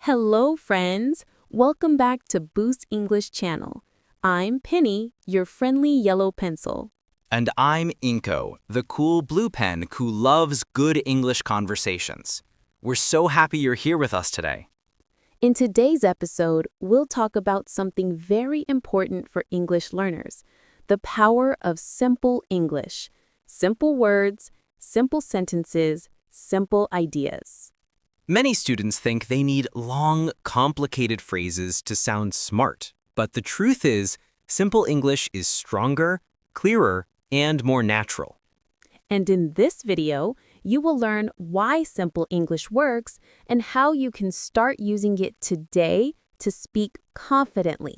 Hello, friends. Welcome back to Boost English Channel. I'm Penny, your friendly yellow pencil. And I'm Inko, the cool blue pen who loves good English conversations. We're so happy you're here with us today. In today's episode, we'll talk about something very important for English learners, the power of simple English. Simple words, simple sentences, simple ideas. Many students think they need long, complicated phrases to sound smart, but the truth is, simple English is stronger, clearer, and more natural. And in this video, you will learn why simple English works and how you can start using it today to speak confidently.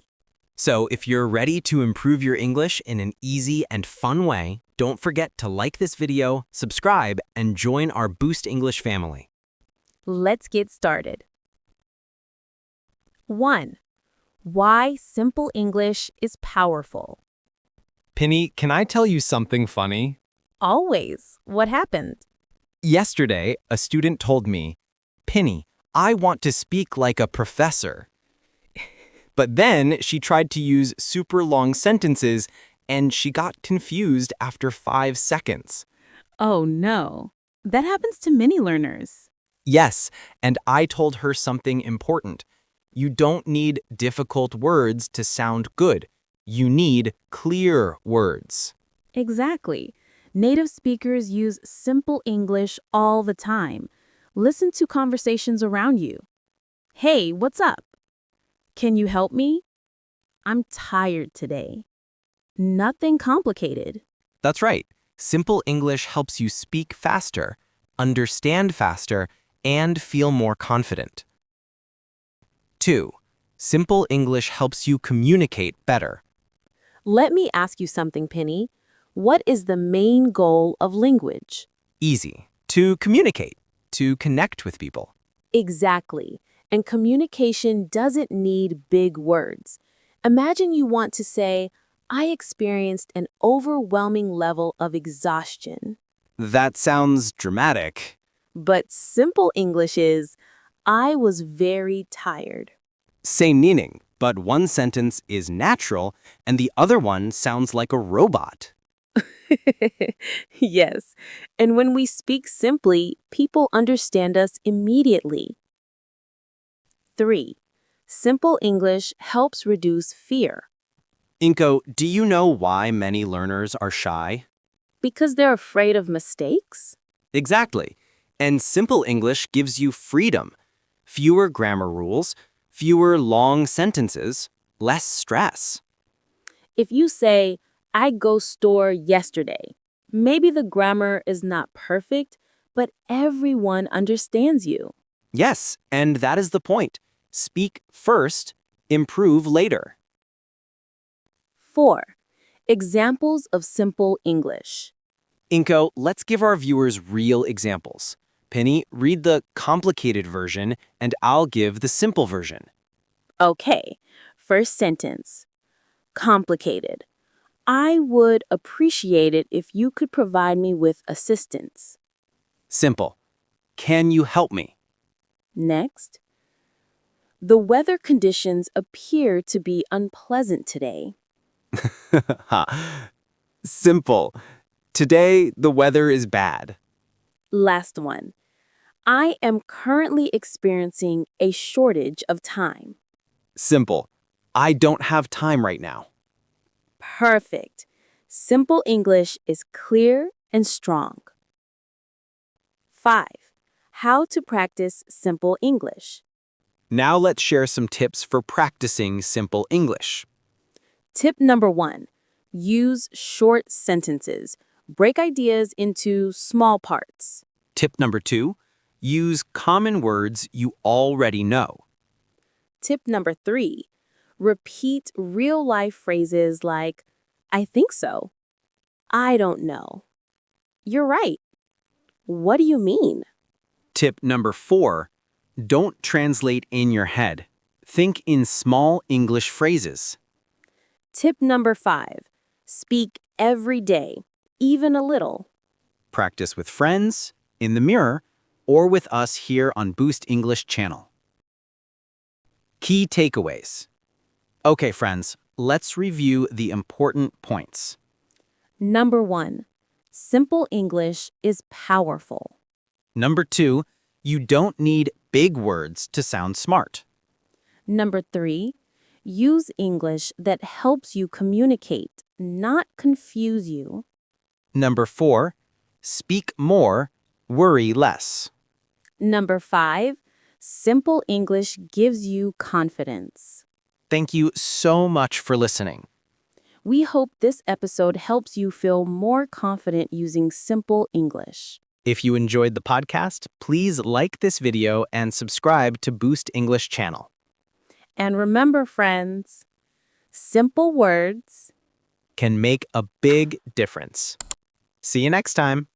So if you're ready to improve your English in an easy and fun way, don't forget to like this video, subscribe, and join our Boost English family. Let's get started. 1. Why simple English is powerful. Penny, can I tell you something funny? Always. What happened? Yesterday, a student told me, "Penny, I want to speak like a professor." But then she tried to use super long sentences and she got confused after 5 seconds. Oh no. That happens to many learners. Yes, and I told her something important. You don't need difficult words to sound good. You need clear words. Exactly. Native speakers use simple English all the time. Listen to conversations around you. Hey, what's up? Can you help me? I'm tired today. Nothing complicated. That's right. Simple English helps you speak faster, understand faster, and feel more confident. 2. Simple English helps you communicate better. Let me ask you something, Penny. What is the main goal of language? Easy. To communicate, to connect with people. Exactly. And communication doesn't need big words. Imagine you want to say, I experienced an overwhelming level of exhaustion. That sounds dramatic. But simple English is, I was very tired. Same meaning, but one sentence is natural and the other one sounds like a robot. Yes. And when we speak simply, people understand us immediately. 3. Simple English helps reduce fear. Inko, do you know why many learners are shy? Because they're afraid of mistakes? Exactly. And simple English gives you freedom. Fewer grammar rules, fewer long sentences, less stress. If you say, I go store yesterday, maybe the grammar is not perfect, but everyone understands you. Yes, and that is the point. Speak first, improve later. 4. Examples of simple English. Inko, let's give our viewers real examples. Penny, read the complicated version, and I'll give the simple version. Okay, first sentence. Complicated. I would appreciate it if you could provide me with assistance. Simple. Can you help me? Next. The weather conditions appear to be unpleasant today. Simple. Today, the weather is bad. Last one. I am currently experiencing a shortage of time. Simple. I don't have time right now. Perfect. Simple English is clear and strong. 5. How to practice simple English. Now let's share some tips for practicing simple English. Tip number 1. Use short sentences. Break ideas into small parts. Tip number 2. Use common words you already know. Tip number 3. Repeat real-life phrases like, I think so. I don't know. You're right. What do you mean? Tip number 4. Don't translate in your head. Think in small English phrases. Tip number 5. Speak every day, even a little. Practice with friends, in the mirror, or with us here on Boost English Channel. Key takeaways. Okay, friends, let's review the important points. Number 1. Simple English is powerful. Number 2, you don't need big words to sound smart. Number 3. Use English that helps you communicate, not confuse you. Number 4, speak more, worry less. Number 5. Simple English gives you confidence. Thank you so much for listening. We hope this episode helps you feel more confident using simple English. If you enjoyed the podcast, please like this video and subscribe to Boost English Channel. And remember, friends, simple words Can make a big difference. See you next time.